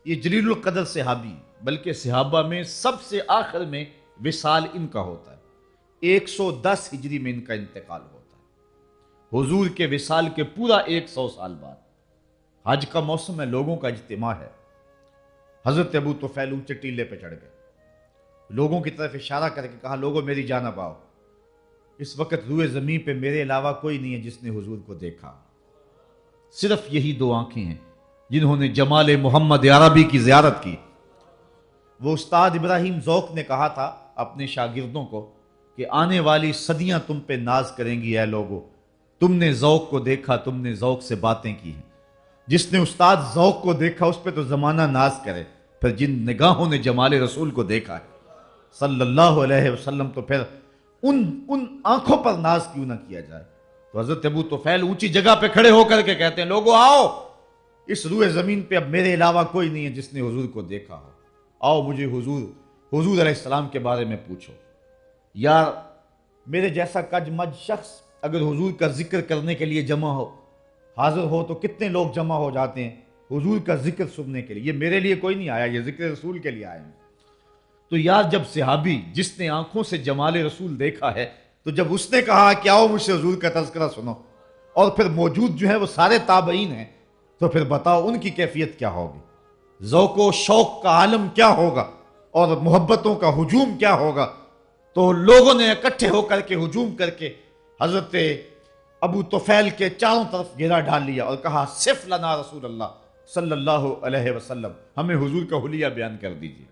یہ جلیل القدر صحابی، بلکہ صحابہ میں سب سے آخر میں وصال ان کا ہوتا ہے، 110 ہجری میں ان کا انتقال ہوتا ہے، حضور کے وصال کے پورا 100 سال بعد۔ حج کا موسم ہے، لوگوں کا اجتماع ہے۔ حضرت ابو طفیل اونچے ٹیلے پہ چڑھ گئے، لوگوں کی طرف اشارہ کر کے کہا، لوگوں میری جانب آؤ، اس وقت روئے زمین پہ میرے علاوہ کوئی نہیں ہے جس نے حضور کو دیکھا، صرف یہی دو آنکھیں ہیں جنہوں نے جمال محمد عربی کی زیارت کی۔ وہ استاد ابراہیم ذوق نے کہا تھا اپنے شاگردوں کو کہ آنے والی صدیاں تم پہ ناز کریں گی اے لوگو، تم نے ذوق کو دیکھا، تم نے ذوق سے باتیں کی ہیں۔ جس نے استاد ذوق کو دیکھا اس پہ تو زمانہ ناز کرے، پھر جن نگاہوں نے جمال رسول کو دیکھا ہے صلی اللہ علیہ وسلم، تو پھر ان آنکھوں پر ناز کیوں نہ کیا جائے۔ تو حضرت ابو طفیل اونچی جگہ پہ کھڑے ہو کر کے کہتے ہیں، لوگو آؤ، اس روئے زمین پہ اب میرے علاوہ کوئی نہیں ہے جس نے حضور کو دیکھا ہو، آؤ مجھے حضور علیہ السلام کے بارے میں پوچھو۔ یار میرے جیسا کج مج شخص اگر حضور کا ذکر کرنے کے لیے جمع ہو، حاضر ہو، تو کتنے لوگ جمع ہو جاتے ہیں حضور کا ذکر سننے کے لیے۔ یہ میرے لیے کوئی نہیں آیا، یہ ذکر رسول کے لیے آئے ہیں۔ تو یار جب صحابی جس نے آنکھوں سے جمال رسول دیکھا ہے، تو جب اس نے کہا کہ آؤ مجھ سے حضور کا تذکرہ سنو، اور پھر موجود جو ہے وہ سارے تابعین ہیں، تو پھر بتاؤ ان کی کیفیت کیا ہوگی، ذوق و شوق کا عالم کیا ہوگا، اور محبتوں کا ہجوم کیا ہوگا۔ تو لوگوں نے اکٹھے ہو کر کے ہجوم کر کے حضرت ابو طفیل کے چاروں طرف گھیرا ڈال لیا اور کہا، صف لنا رسول اللہ صلی اللہ علیہ وسلم، ہمیں حضور کا حلیہ بیان کر دیجیے،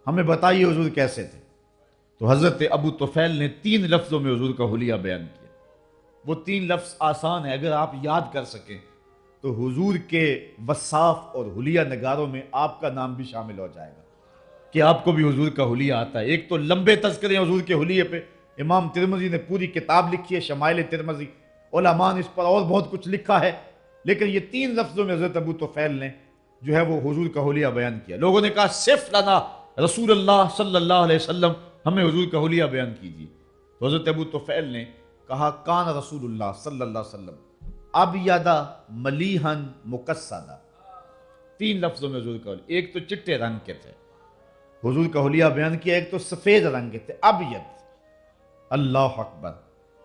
ہمیں بتائیے حضور کیسے تھے۔ تو حضرت ابو طفیل نے 3 لفظوں میں حضور کا حلیہ بیان کیا۔ وہ 3 لفظ آسان ہے، اگر آپ یاد کر سکیں تو حضور کے وصاف اور حلیہ نگاروں میں آپ کا نام بھی شامل ہو جائے گا کہ آپ کو بھی حضور کا حلیہ آتا ہے۔ ایک تو لمبے تذکرے حضور کے حلیے پہ، امام ترمذی نے پوری کتاب لکھی ہے شمائل ترمذی، علماء نے اس پر اور بہت کچھ لکھا ہے، لیکن یہ 3 لفظوں میں حضرت ابو طفیل نے جو ہے وہ حضور کا حلیہ بیان کیا۔ لوگوں نے کہا، صف لنا رسول اللہ صلی اللہ علیہ وسلم، ہمیں حضور کا حلیہ بیان کیجیے۔ تو حضرت ابو طفیل نے کہا، کان رسول اللہ صلی اللہ علیہ وسلم ابیض ملیحن مقصدا۔ 3 لفظوں میں حضور کا حلیہ، ایک تو چٹے رنگ کے تھے، حضور کا حلیہ بیان کیا، ایک تو سفید رنگ کے تھے، ابیض۔ اللہ اکبر،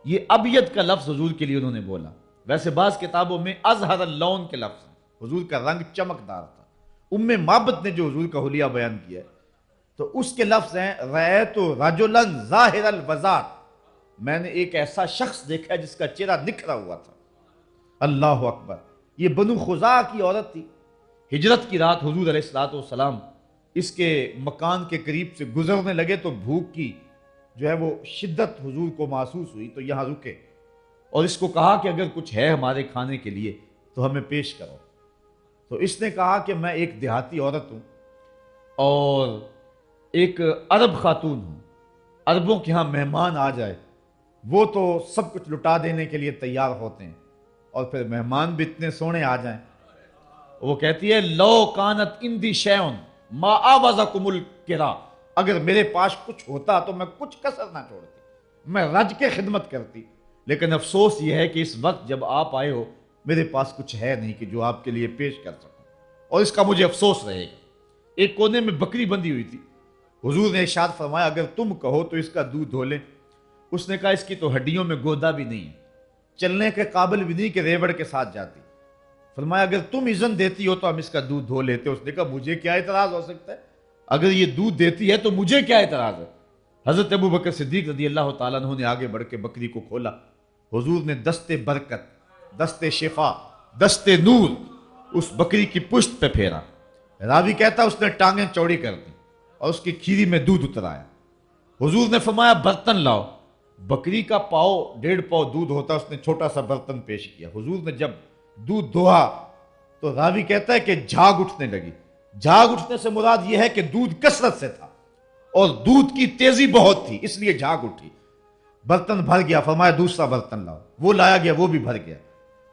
یہ ابیض کا لفظ حضور کے لیے انہوں نے بولا۔ ویسے بعض کتابوں میں ازہر اللون کے لفظ ہیں، حضور کا رنگ چمکدار تھا۔ ام معبد نے جو حضور کا حلیہ بیان کیا ہے تو اس کے لفظ ہیں، رأیت رجلا ظاہر الوضاء، میں نے ایک ایسا شخص دیکھا جس کا چہرہ نکھرا ہوا تھا۔ اللہ اکبر، یہ بنو خزاعہ کی عورت تھی۔ ہجرت کی رات حضور علیہ السلام اس کے مکان کے قریب سے گزرنے لگے تو بھوک کی جو ہے وہ شدت حضور کو محسوس ہوئی، تو یہاں رکے اور اس کو کہا کہ اگر کچھ ہے ہمارے کھانے کے لیے تو ہمیں پیش کرو۔ تو اس نے کہا کہ میں ایک دیہاتی عورت ہوں اور ایک عرب خاتون ہوں، عربوں کے ہاں مہمان آ جائے وہ تو سب کچھ لٹا دینے کے لیے تیار ہوتے ہیں، اور پھر مہمان بھی اتنے سونے آ جائیں۔ وہ کہتی ہے، لو کانت اندی شیون ما آوازکم الکرا، اگر میرے پاس کچھ ہوتا تو میں کچھ کسر نہ چھوڑتی، میں رج کے خدمت کرتی، لیکن افسوس یہ ہے کہ اس وقت جب آپ آئے ہو میرے پاس کچھ ہے نہیں کہ جو آپ کے لیے پیش کر سکوں، اور اس کا مجھے افسوس رہے گا۔ ایک کونے میں بکری بندھی ہوئی تھی، حضور نے ارشاد فرمایا، اگر تم کہو تو اس کا دودھ دھو لیں۔ اس نے کہا، اس کی تو ہڈیوں میں گودا بھی نہیں ہے، چلنے کے قابل بھی نہیں کہ ریوڑ کے ساتھ جاتی۔ فرمایا، اگر تم اذن دیتی ہو تو ہم اس کا دودھ دھو لیتے۔ اس نے کہا، مجھے کیا اعتراض ہو سکتا ہے، اگر یہ دودھ دیتی ہے تو مجھے کیا اعتراض ہے۔ حضرت ابو بکر صدیق رضی اللہ تعالیٰ عنہ نے آگے بڑھ کے بکری کو کھولا، حضور نے دست برکت، دست شفا، دست نور اس بکری کی پشت پہ پھیرا۔ راوی کہتا اس نے ٹانگیں چوڑی کر دی اور اس کی کھیری میں دودھ اتر آیا۔ حضور نے فرمایا، برتن لاؤ۔ بکری کا 1.5 پاؤ دودھ ہوتا، اس نے چھوٹا سا برتن پیش کیا۔ حضور نے جب دودھ دھویا تو راوی کہتا ہے کہ جھاگ اٹھنے لگی۔ جھاگ اٹھنے سے مراد یہ ہے کہ دودھ کثرت سے تھا اور دودھ کی تیزی بہت تھی، اس لیے جھاگ اٹھی۔ برتن بھر گیا، فرمایا دوسرا برتن لاؤ۔ وہ لایا گیا، وہ بھی بھر گیا۔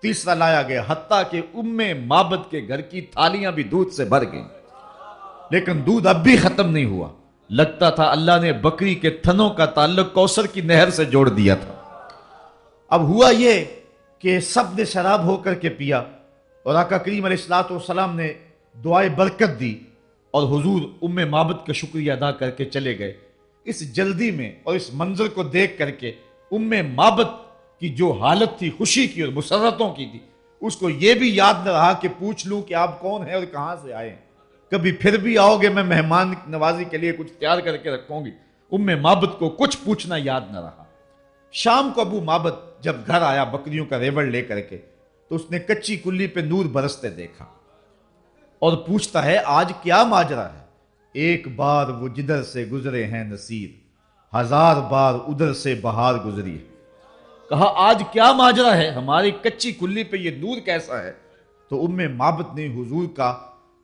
تیسرا لایا گیا، حتیٰ کہ ام معبد کے گھر کی تھالیاں بھی دودھ سے بھر گئیں، لیکن دودھ اب بھی ختم نہیں ہوا۔ لگتا تھا اللہ نے بکری کے تھنوں کا تعلق کوثر کی نہر سے جوڑ دیا تھا۔ اب ہوا یہ کہ سب نے شراب ہو کر کے پیا، اور آقا کریم علیہ السلام نے دعائے برکت دی اور حضور ام معبد کا شکریہ ادا کر کے چلے گئے۔ اس جلدی میں اور اس منظر کو دیکھ کر کے ام معبد کی جو حالت تھی خوشی کی اور مسرتوں کی تھی، اس کو یہ بھی یاد نہ رہا کہ پوچھ لوں کہ آپ کون ہیں اور کہاں سے آئے ہیں، کبھی پھر بھی آؤ گے میں مہمان نوازی کے لیے کچھ تیار کر کے رکھوں گی۔ ام معبد کو کچھ پوچھنا یاد نہ رہا۔ شام کو ابو معبد جب گھر آیا بکریوں کا ریوڑ لے کر کے، تو اس نے کچی کلی پہ نور برستے دیکھا اور پوچھتا ہے آج کیا ماجرا ہے؟ ایک بار وہ جدھر سے گزرے ہیں نصیر، ہزار بار ادھر سے بہار گزری ہے۔ کہا آج کیا ماجرا ہے، ہماری کچی کلی پہ یہ نور کیسا ہے؟ تو ام معبد نے حضور کا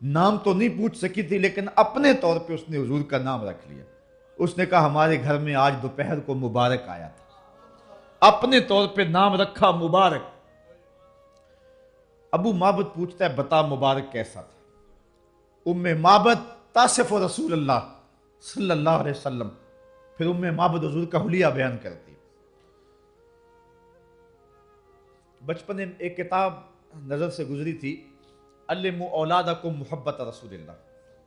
نام تو نہیں پوچھ سکی تھی، لیکن اپنے طور پہ اس نے حضور کا نام رکھ لیا۔ اس نے کہا ہمارے گھر میں آج دوپہر کو مبارک آیا تھا، اپنے طور پہ نام رکھا مبارک۔ ابو معبد پوچھتا ہے بتا مبارک کیسا تھا؟ ام معبد تصف رسول اللہ صلی اللہ علیہ وسلم، پھر ام معبد حضور کا حلیہ بیان کرتی۔ بچپن میں ایک کتاب نظر سے گزری تھی، علموا اولادکم محبت رسول اللہ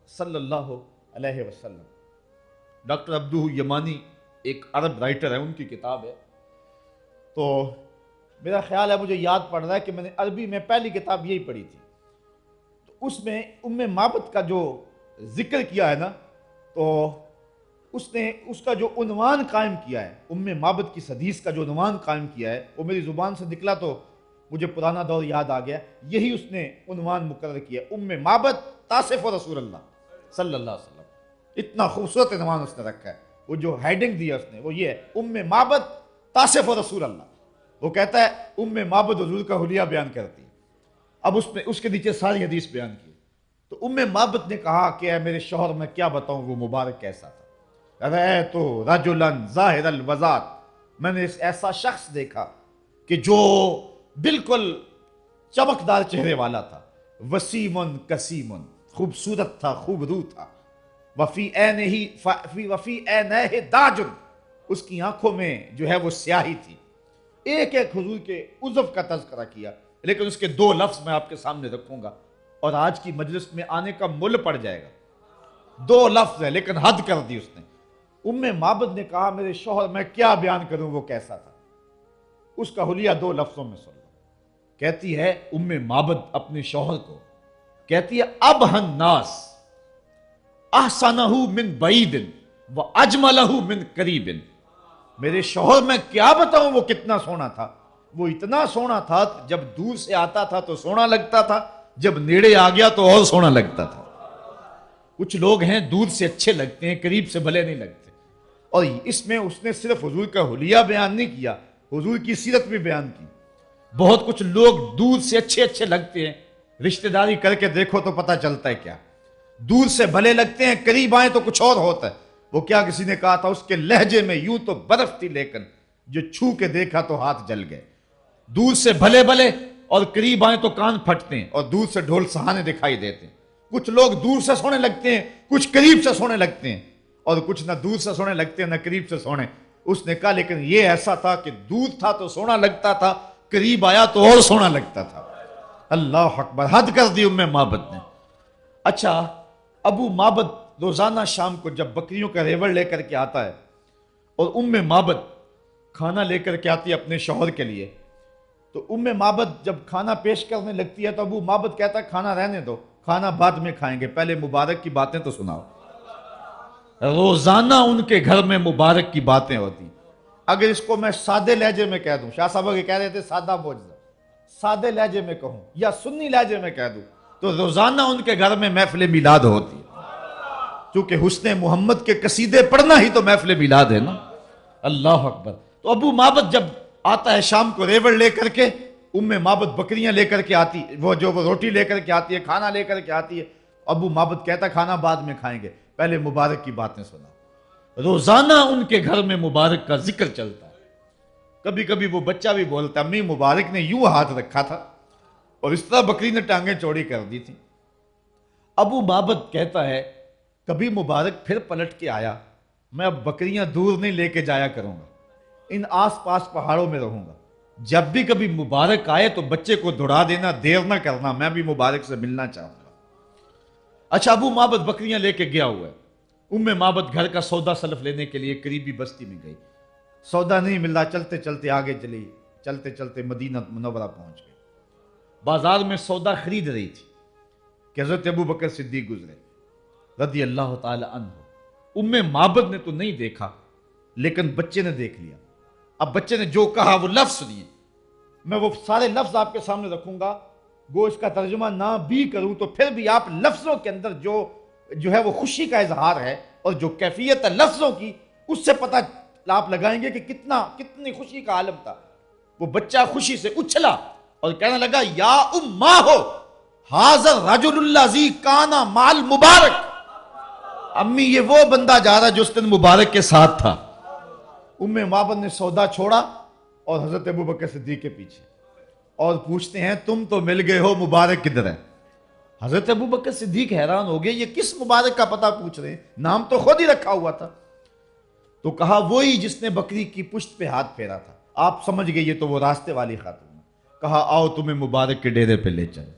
صلی اللہ علیہ وسلم۔ ڈاکٹر عبدہ یمانی ایک عرب رائٹر ہے، ان کی کتاب ہے۔ تو میرا خیال ہے، مجھے یاد پڑ رہا ہے کہ میں نے عربی میں پہلی کتاب یہی پڑھی تھی، تو اس میں ام معبد کا جو ذکر کیا ہے نا، تو اس نے اس کا جو عنوان قائم کیا ہے، ام معبد کی حدیث کا جو عنوان قائم کیا ہے، وہ میری زبان سے نکلا تو مجھے پرانا دور یاد آ گیا، یہی اس نے عنوان مقرر کیا، ام معبد تصف رسول اللہ صلی اللہ علیہ وسلم۔ اتنا خوبصورت عنوان اس نے رکھا ہے، وہ جو ہیڈنگ دیا اس نے وہ یہ ہے، ام معبد تصف رسول اللہ۔ وہ کہتا ہے ام معبد حضور کا حلیہ بیان کرتی ہے۔ اب اس کے نیچے ساری حدیث بیان کی، تو ام معبد نے کہا کہ اے میرے شوہر میں کیا بتاؤں وہ مبارک کیسا تھا؟ رأیت رجلا ظاہر الوضاعت، میں نے ایسا شخص دیکھا کہ جو بالکل چمکدار چہرے والا تھا، وسیم کسیم، خوبصورت تھا، خوب رو تھا، وفی عینہ داج، اس کی آنکھوں میں جو ہے وہ سیاہی تھی۔ ایک ایک حضور کے عضو کا تذکرہ کیا، لیکن اس کے دو لفظ میں آپ کے سامنے رکھوں گا اور آج کی مجلس میں آنے کا مل پڑ جائے گا۔ دو لفظ ہے لیکن حد کر دی اس نے۔ ام معبد نے کہا میرے شوہر میں کیا بیان کروں وہ کیسا تھا؟ اس کا حلیہ دو لفظوں میں سن لو۔ کہتی ہے ام معبد اپنے شوہر کو، کہتی ہے ابہ الناس احسنہ من بعید واجملہ من قریب۔ میرے شوہر میں کیا بتاؤں وہ کتنا سونا تھا، وہ اتنا سونا تھا جب دور سے آتا تھا تو سونا لگتا تھا، جب نیڑے آ گیا تو اور سونا لگتا تھا۔ کچھ لوگ ہیں دور سے اچھے لگتے ہیں، قریب سے بھلے نہیں لگتے۔ اور اس میں اس نے صرف حضور کا حلیہ بیان نہیں کیا، حضور کی سیرت بھی بیان کی۔ بہت کچھ لوگ دور سے اچھے اچھے لگتے ہیں، رشتہ داری کر کے دیکھو تو پتہ چلتا ہے کیا، دور سے بھلے لگتے ہیں، قریب آئیں تو کچھ اور ہوتا ہے۔ وہ کیا کسی نے کہا تھا اس کے لہجے میں یوں تو برف تھی، لیکن جو چھو کے دیکھا تو ہاتھ جل گئے۔ دور سے بھلے بھلے اور قریب آئیں تو کان پھٹتے ہیں، اور دور سے ڈھول سہانے دکھائی دیتے ہیں۔ کچھ لوگ دور سے سونے لگتے ہیں، کچھ قریب سے سونے لگتے ہیں، اور کچھ نہ دور سے سونے لگتے ہیں نہ قریب سے سونے۔ اس نے کہا لیکن یہ ایسا تھا کہ دور تھا تو سونا لگتا تھا، قریب آیا تو اور سونا لگتا تھا۔ اللہ اکبر، حد کر دی ام معبد نے۔ اچھا، ابو معبد روزانہ شام کو جب بکریوں کا ریوڑ لے کر کے آتا ہے اور ام معبد کھانا لے کر کے آتی ہے اپنے شوہر کے لیے، تو ام معبد جب کھانا پیش کرنے لگتی ہے تو ابو معبد کہتا ہے کھانا رہنے دو، کھانا بعد میں کھائیں گے، پہلے مبارک کی باتیں تو سناؤ۔ روزانہ ان کے گھر میں مبارک کی باتیں ہوتی۔ اگر اس کو میں سادے لہجے میں کہہ دوں، شاہ صاحب کے کہہ رہے تھے سادہ معجزہ، سادے لہجے میں کہوں یا سنی لہجے میں کہہ دوں تو روزانہ ان کے گھر میں محفل میلاد ہوتی ہے، چونکہ حسن محمد کے قصیدے پڑھنا ہی تو محفل میلاد ہے نا۔ اللہ اکبر۔ تو ابو معبد جب آتا ہے شام کو ریوڑ لے کر کے، ام معبد بکریاں لے کر کے آتی، وہ روٹی لے کر کے آتی ہے، کھانا لے کر کے آتی ہے۔ ابو معبد کہتا ہے کھانا بعد میں کھائیں گے، پہلے مبارک کی باتیں سنا۔ روزانہ ان کے گھر میں مبارک کا ذکر چلتا ہے۔ کبھی کبھی وہ بچہ بھی بولتا ہے امی مبارک نے یوں ہاتھ رکھا تھا اور اس طرح بکری نے ٹانگیں چوڑی کر دی تھی۔ ابو معبد کہتا ہے کبھی مبارک پھر پلٹ کے آیا، میں اب بکریاں دور نہیں لے کے جایا کروں گا، ان آس پاس پہاڑوں میں رہوں گا، جب بھی کبھی مبارک آئے تو بچے کو دوڑا دینا، دیر نہ کرنا، میں بھی مبارک سے ملنا چاہوں گا۔ اچھا، ابو معبد بکریاں لے کے گیا ہوا ہے، معبد گھر کا سودا سلف لینے کے لیے قریبی بستی میں گئی، سودا نہیں مل رہا، چلتے چلتے آگے چلی، چلتے چلتے مدینہ منورہ پہنچ گئے، بازار میں سودا خرید رہی تھی کہ حضرت ابو بکر صدیق گزرے رضی اللہ تعالی عنہ۔ معبد نے تو نہیں دیکھا لیکن بچے نے دیکھ لیا۔ اب بچے نے جو کہا وہ لفظ سنیے، میں وہ سارے لفظ آپ کے سامنے رکھوں گا، گو اس کا ترجمہ نہ بھی کروں تو پھر بھی آپ لفظوں کے اندر جو ہے وہ خوشی کا اظہار ہے اور جو کیفیت ہے لفظوں کی، اس سے پتہ آپ لگائیں گے کہ کتنی خوشی کا عالم تھا۔ وہ بچہ خوشی سے اچھلا اور کہنے لگا یا اماں ہو حاضر رجل الذی کانا مال مبارک، امی یہ وہ بندہ جا رہا جو اس دن مبارک کے ساتھ تھا۔ معبد نے سودا چھوڑا اور حضرت ابو بکر صدیق کے پیچھے، اور پوچھتے ہیں تم تو مل گئے ہو، مبارک کدھر ہے؟ حضرت ابو بکر صدیق حیران ہو گئے، یہ کس مبارک کا پتہ پوچھ رہے ہیں، نام تو خود ہی رکھا ہوا تھا۔ تو کہا وہی جس نے بکری کی پشت پہ ہاتھ پھیرا تھا، آپ سمجھ گئے یہ تو وہ راستے والی خاتون ہے۔ کہا آؤ تمہیں مبارک کے ڈیرے پہ لے چلے۔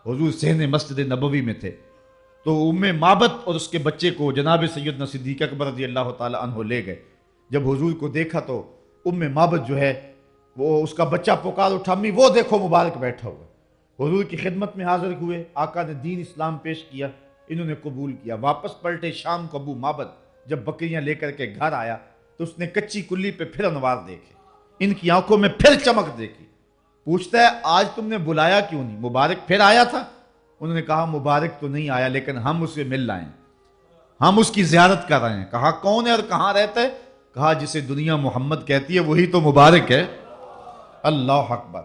حضور صحن مسجد نبوی میں تھے تو معبد اور اس کے بچے کو جناب سیدنا صدیق اکبر رضی اللہ تعالی عنہ لے گئے۔ جب حضور کو دیکھا تو معبد جو ہے وہ اس کا بچہ پکار اٹھا، امی وہ دیکھو مبارک بیٹھا ہوا۔ حضور کی خدمت میں حاضر ہوئے، آقا نے دین اسلام پیش کیا، انہوں نے قبول کیا۔ واپس پلٹے شام کو معبد جب بکریاں لے کر کے گھر آیا تو اس نے کچی کلی پہ پھر انوار دیکھے، ان کی آنکھوں میں پھر چمک دیکھی۔ پوچھتا ہے آج تم نے بلایا کیوں نہیں، مبارک پھر آیا تھا؟ انہوں نے کہا مبارک تو نہیں آیا لیکن ہم اسے مل رہے ہیں، ہم اس کی زیارت کر رہے ہیں۔ کہا کون ہے اور کہاں رہتا ہے؟ کہا جسے دنیا محمد کہتی ہے وہی تو مبارک ہے۔ اللہ اکبر۔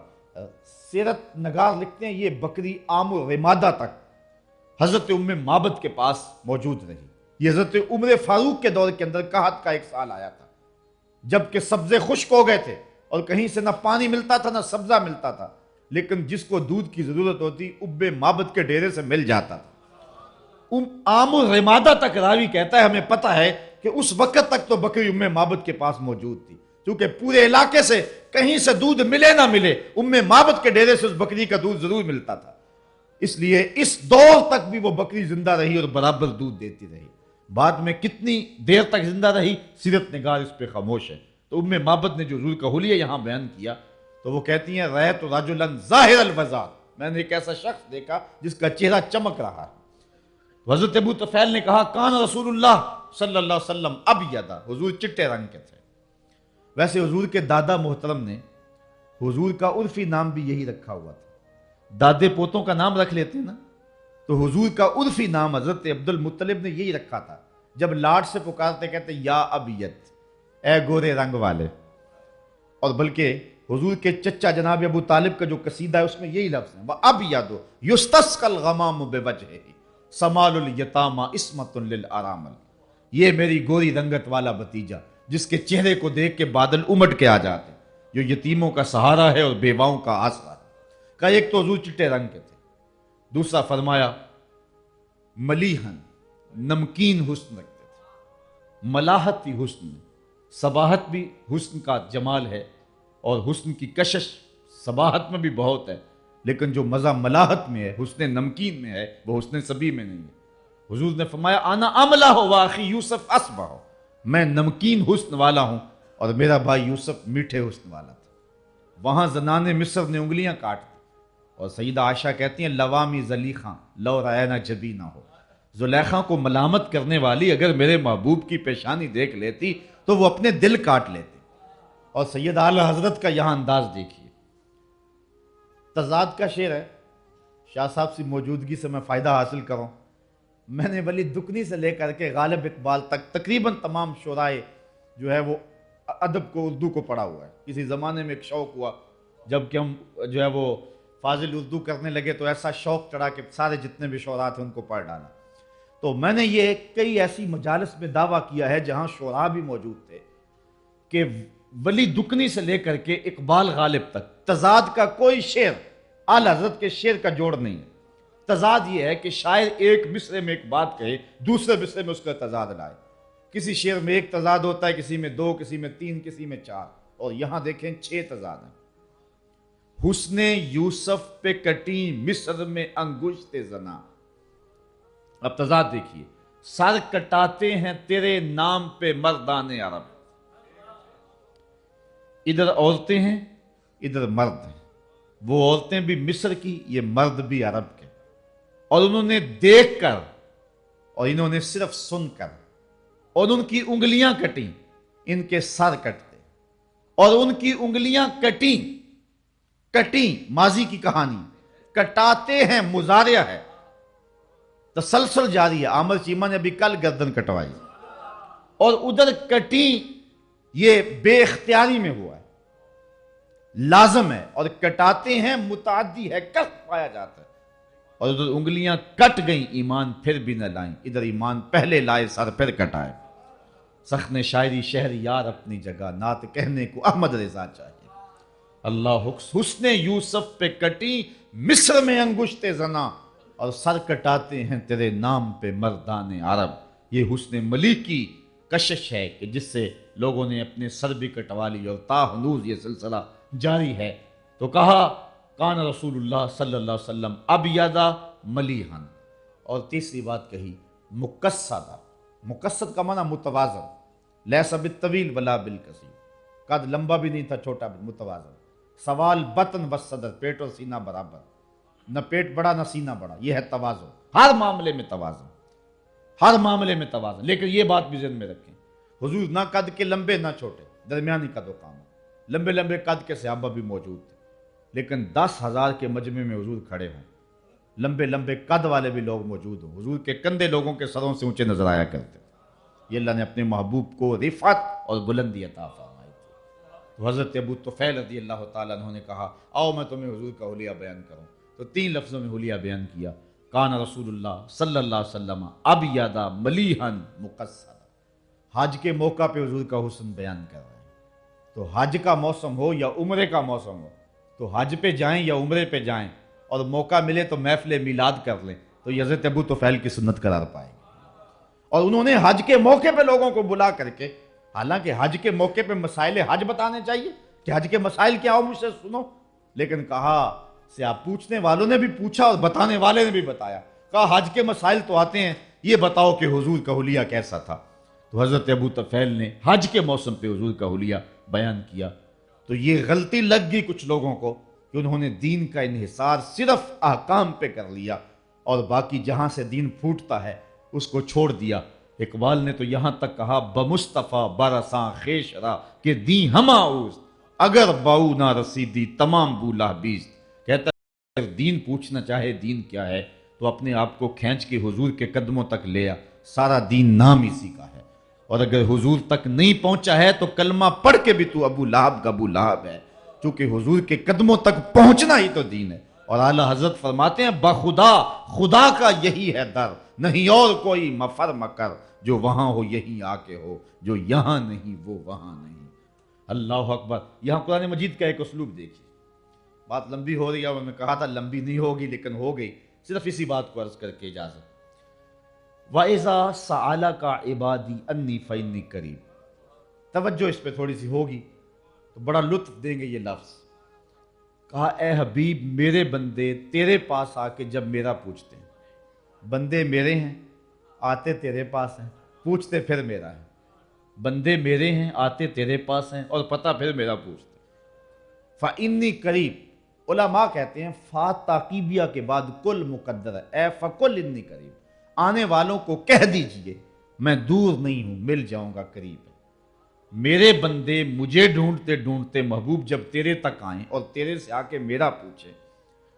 سیرت نگار لکھتے ہیں یہ بکری عام رمادہ تک حضرت معبد کے پاس موجود رہی۔ یہ حضرت عمر فاروق کے دور کے اندر قحط کا ایک سال آیا تھا، جبکہ سبزے خشک ہو گئے تھے اور کہیں سے نہ پانی ملتا تھا نہ سبزہ ملتا تھا، لیکن جس کو دودھ کی ضرورت ہوتی معبد کے ڈیرے سے مل جاتا تھا۔ عام رمادہ تک راوی کہتا ہے ہمیں پتہ ہے کہ اس وقت تک تو بکری معبد کے پاس موجود تھی، کیونکہ پورے علاقے سے کہیں سے دودھ ملے نہ ملے معبد کے ڈیرے سے اس بکری کا دودھ ضرور ملتا تھا، اس لیے اس دور تک بھی وہ بکری زندہ رہی اور برابر دودھ دیتی رہی۔ بعد میں کتنی دیر تک زندہ رہی سیرت نگار اس پہ خاموش ہے۔ تو معبد نے جو حضور کا حلیہ یہاں بیان کیا تو وہ کہتی ہیں رأیت رجلا ظاہر الوضاء، میں نے ایک ایسا شخص دیکھا جس کا چہرہ چمک رہا ہے۔ حضرت ابو طفیل نے کہا کان رسول اللہ صلی اللہ علیہ وسلم ابیض، حضور چٹے رنگ کے تھے۔ ویسے حضور کے دادا محترم نے حضور کا عرفی نام بھی یہی رکھا ہوا تھا، دادے پوتوں کا نام رکھ لیتے ہیں نا، تو حضور کا عرفی نام حضرت عبد المطلب نے یہی رکھا تھا۔ جب لاڈ سے پکارتے کہتے یا ابیض، اے گورے رنگ والے، اور بلکہ حضور کے چچا جناب ابو طالب کا جو قصیدہ ہے اس میں یہی لفظ ہے وَأَبْيَضُ يُسْتَسْقَى الْغَمَامُ بِوَجْهِهِ سَمَالُ الْيَتَامَى عِصْمَةٌ لِلْأَرَامِلِ، یہ میری گوری رنگت والا بھتیجا جس کے چہرے کو دیکھ کے بادل امٹ کے آ جاتے، جو یتیموں کا سہارا ہے اور بیواؤں کا آسرا ہے۔ کہ ایک تو حضور چٹے رنگ کے تھے، دوسرا فرمایا ملیحن، نمکین حسن رکھتے تھے، ملاحت تھی حسن میں، صباحت بھی حسن کا جمال ہے اور حسن کی کشش صباحت میں بھی بہت ہے، لیکن جو مزہ ملاحت میں ہے، حسن نمکین میں ہے، وہ حسن صبی میں نہیں ہے۔ حضور نے فرمایا انا املا ہو واخی یوسف اصبح ہو، میں نمکین حسن والا ہوں اور میرا بھائی یوسف میٹھے حسن والا تھا۔ وہاں زنان مصر نے انگلیاں کاٹ دی اور سیدہ عائشہ کہتی ہیں لوامی زلیخاں لو راینا جبی نہ ہو، زلیخا کو ملامت کرنے والی اگر میرے محبوب کی پیشانی دیکھ لیتی تو وہ اپنے دل کاٹ لیتی۔ اور سید اعلی حضرت کا یہاں انداز دیکھیے، تضاد کا شعر ہے، شاہ صاحب سے موجودگی سے میں فائدہ حاصل کروں، میں نے ولی دکنی سے لے کر کے غالب اقبال تک تقریباً تمام شعرائے جو ہے وہ ادب کو اردو کو پڑھا ہوا ہے۔ کسی زمانے میں ایک شوق ہوا جب کہ ہم جو ہے وہ فاضل اردو کرنے لگے تو ایسا شوق چڑھا کہ سارے جتنے بھی شعراء تھے ان کو پڑھ ڈالا۔ تو میں نے یہ کئی ایسی مجالس میں دعویٰ کیا ہے جہاں شعراء بھی موجود تھے کہ ولی دکنی سے لے کر کے اقبال غالب تک تضاد کا کوئی شعر اعلی حضرت کے شعر کا جوڑ نہیں ہے۔ تضاد یہ ہے کہ شاعر ایک مصرے میں ایک بات کہے، دوسرے مصرے میں اس کا تضاد لائے۔ کسی شعر میں ایک تضاد ہوتا ہے، کسی میں دو، کسی میں تین، کسی میں چار، اور یہاں دیکھیں 6 تضاد ہیں۔ حسن یوسف پہ کٹی مصر میں انگشت زنا، اب تضاد دیکھیے، سر کٹاتے ہیں تیرے نام پہ مردان عرب، ادھر عورتیں ہیں ادھر مرد ہیں، وہ عورتیں بھی مصر کی، یہ مرد بھی عرب کے، اور انہوں نے دیکھ کر اور انہوں نے صرف سن کر، اور ان کی انگلیاں کٹیں، ان کے سر کٹتے، اور ان کی انگلیاں کٹیں ماضی کی کہانی، کٹاتے ہیں مضارع ہے، تسلسل جاری ہے، عامر چیمہ نے ابھی کل گردن کٹوائی، اور ادھر کٹیں یہ بے اختیاری میں ہوا ہے، لازم ہے، اور کٹاتے ہیں متعدی ہے، کٹ پایا جاتا ہے، اور ادھر انگلیاں کٹ گئیں ایمان پھر بھی نہ لائیں، ادھر ایمان پہلے لائے سر پھر کٹائے، سخن شاعری شہر یار اپنی جگہ، نعت کہنے کو احمد رضا چاہیے، اللہ حسن یوسف پہ کٹی مصر میں انگشت زنا، اور سر کٹاتے ہیں تیرے نام پہ مردان عرب۔ یہ حسن ملک کی کشش ہے کہ جس سے لوگوں نے اپنے سر بھی کٹوا لی، اور تا ہنوز یہ سلسلہ جاری ہے۔ تو کہا کان رسول اللہ صلی اللہ علیہ وسلم ابیض ملیحا، اور تیسری بات کہی مقصدہ، مقصد کا معنی متوازن، لیس بالطویل ولا بالقصیر، قد لمبا بھی نہیں تھا چھوٹا بھی، متوازن، سوال بطن والصدر، پیٹ اور سینہ برابر، نہ پیٹ بڑا نہ سینہ بڑا، یہ ہے توازن، ہر معاملے میں توازن، ہر معاملے میں توازن۔ لیکن یہ بات بھی ذہن میں رکھیں، حضور نہ قد کے لمبے نہ چھوٹے، درمیانی قد و قامت، لمبے لمبے قد کے صحابہ بھی موجود تھے، لیکن 10,000 کے مجمع میں حضور کھڑے ہوں، لمبے لمبے قد والے بھی لوگ موجود ہوں، حضور کے کندھے لوگوں کے سروں سے اونچے نظر آیا کرتے، یہ اللہ نے اپنے محبوب کو رفعت اور بلندی عطا فرمائی تھی۔ تو حضرت ابو طفیل رضی اللہ تعالیٰ عنہ نے کہا آؤ میں تمہیں حضور کا حلیہ بیان کروں، تو 3 لفظوں میں حلیہ بیان کیا، کان رسول اللہ صلی اللہ علیہ وسلم ابیض ملیحا مقصدا۔ حج کے موقع پہ حضور کا حسن بیان کر رہے ہیں، تو حج کا موسم ہو یا عمرے کا موسم ہو، تو حج پہ جائیں یا عمرے پہ جائیں، اور موقع ملے تو محفل میلاد کر لیں، تو یہ حضرت ابو طفیل کی سنت قرار پائے گی۔ اور انہوں نے حج کے موقع پہ لوگوں کو بلا کر کے، حالانکہ حج کے موقع پہ مسائل حج بتانے چاہیے کہ حج کے مسائل کیا ہو مجھ سے سنو، لیکن کہا سیاہ پوچھنے والوں نے بھی پوچھا اور بتانے والے نے بھی بتایا، کہا حج کے مسائل تو آتے ہیں، یہ بتاؤ کہ حضور کا حلیہ کیسا تھا۔ تو حضرت ابو طفیل نے حج کے موسم پہ حضور کا حلیہ بیان کیا۔ تو یہ غلطی لگ گئی کچھ لوگوں کو کہ انہوں نے دین کا انحصار صرف احکام پہ کر لیا، اور باقی جہاں سے دین پھوٹتا ہے اس کو چھوڑ دیا۔ اقبال نے تو یہاں تک کہا بمصطفیٰ برساں خیش را کہ دی ہما اوست، اگر باؤ نہ رسیدی تمام بولا بیست۔ کہتا ہے اگر دین پوچھنا چاہے دین کیا ہے تو اپنے آپ کو کھینچ کے حضور کے قدموں تک لے آ، سارا دین نام اسی کا ہے، اور اگر حضور تک نہیں پہنچا ہے تو کلمہ پڑھ کے بھی تو ابو لہب کا ابو لہب ہے، چونکہ حضور کے قدموں تک پہنچنا ہی تو دین ہے۔ اور اعلیٰ حضرت فرماتے ہیں بخدا خدا کا یہی ہے در، نہیں اور کوئی مفر مکر، جو وہاں ہو یہیں آ کے ہو، جو یہاں نہیں وہ وہاں نہیں۔ اللہ اکبر۔ یہاں قرآن مجید کا ایک اسلوب دیکھیے، بات لمبی ہو رہی ہے اور میں کہا تھا لمبی نہیں ہوگی لیکن ہو گئی، صرف اسی بات کو عرض کر کے اجازت۔ وَإِذَا سَأَلَكَ عِبَادِي أَنِّي فَإِنِّي قَرِيبٌ، توجہ اس پہ تھوڑی سی ہوگی تو بڑا لطف دیں گے یہ لفظ۔ کہا اے حبیب میرے بندے تیرے پاس آ کے جب میرا پوچھتے ہیں، بندے میرے ہیں آتے تیرے پاس ہیں، پوچھتے پھر میرا ہے، بندے میرے ہیں آتے تیرے پاس ہیں اور پتہ پھر میرا پوچھتے۔ فَإِنِّي قریب، علماء کہتے ہیں فا تاقیبیہ کے بعد کل مقدر ہے، اے فَقُلْ إِنِّي قریب، آنے والوں کو کہہ دیجئے میں دور نہیں ہوں، مل جاؤں گا، قریب ہے۔ میرے بندے مجھے ڈھونڈتے ڈھونڈتے محبوب جب تیرے تک آئیں اور تیرے سے آ کے میرا پوچھیں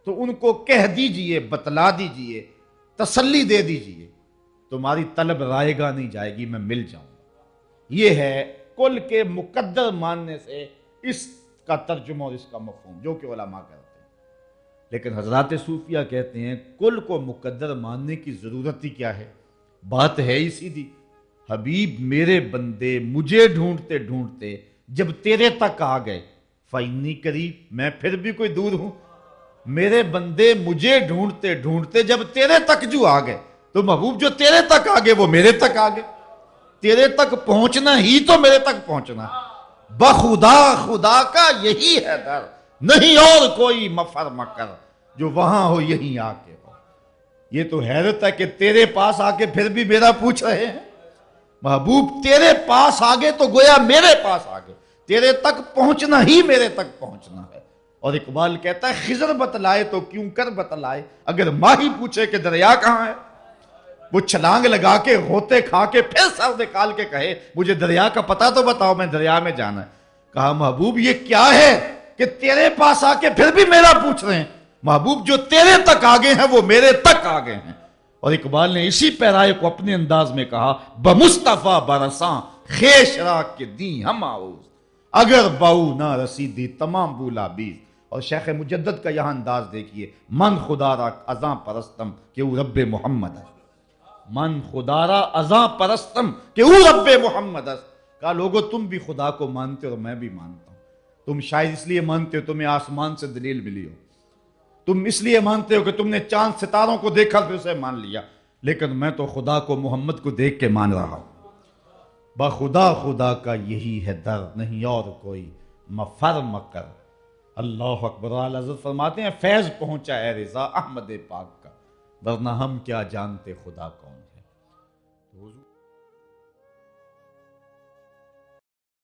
تو ان کو کہہ دیجئے، بتلا دیجئے، تسلی دے دیجئے، تمہاری طلب رائے گاہ نہیں جائے گی، میں مل جاؤں گا۔ یہ ہے کل کے مقدر ماننے سے اس کا ترجمہ اور اس کا مفہوم جو کہ علماء کرتے ہیں، لیکن حضرات صوفیہ کہتے ہیں کل کو مقدر ماننے کی ضرورت ہی کیا ہے، بات ہے ہی سیدھی، حبیب میرے بندے مجھے ڈھونڈتے ڈھونڈتے جب تیرے تک آ گئے، فَإِنِّي قریب، میں پھر بھی کوئی دور ہوں، میرے بندے مجھے ڈھونڈتے ڈھونڈتے جب تیرے تک جو آ گئے، تو محبوب جو تیرے تک آ گئے وہ میرے تک آ گئے، تیرے تک پہنچنا ہی تو میرے تک پہنچنا ہے، بخدا خدا کا یہی ہے در، نہیں اور کوئی مفر مکر، جو وہاں ہو یہیں آ کے ہو۔ یہ تو حیرت ہے کہ تیرے پاس آ کے پھر بھی میرا پوچھ رہے ہیں. محبوب تیرے پاس آگے تو گویا میرے پاس آگے، تیرے تک پہنچنا ہی میرے تک پہنچنا ہے. اور اقبال کہتا ہے خضر بتلائے تو کیوں کر بتلائے، اگر ماہی پوچھے کہ دریا کہاں ہے، وہ چھلانگ لگا کے غوطے کھا کے پھر سر نکال کے کہے مجھے دریا کا پتہ تو بتاؤ، میں دریا میں جانا ہے. کہا محبوب یہ کیا ہے کہ تیرے پاس آ کے پھر بھی میرا پوچھ رہے ہیں. محبوب جو تیرے تک آگے ہیں وہ میرے تک آگے ہیں. اور اقبال نے اسی پیرائے کو اپنے انداز میں کہا بمصطفیٰ برساں خیش راک کے دیں ہم آؤز، اگر باؤ نہ رسیدی تمام بولا بیز. اور شیخ مجدد کا یہاں انداز دیکھیے، من خدا را ازاں پرستم کہ او رب محمد ہے، من خدا را ازاں پرستم کہ او رب محمد ہے. کہا لوگو تم بھی خدا کو مانتے ہو اور میں بھی مانتا ہوں. تم شاید اس لیے مانتے ہو تمہیں آسمان سے دلیل ملی ہو، تم اس لیے مانتے ہو کہ تم نے چاند ستاروں کو دیکھا پھر اسے مان لیا، لیکن میں تو خدا کو محمد کو دیکھ کے مان رہا ہوں. بخدا خدا کا یہی ہے در، نہیں اور کوئی مفر مکر. اللہ اکبر. اعلیٰ حضرت فرماتے ہیں فیض پہنچا ہے رضا احمد پاک کا، ورنہ ہم کیا جانتے خدا کون ہے.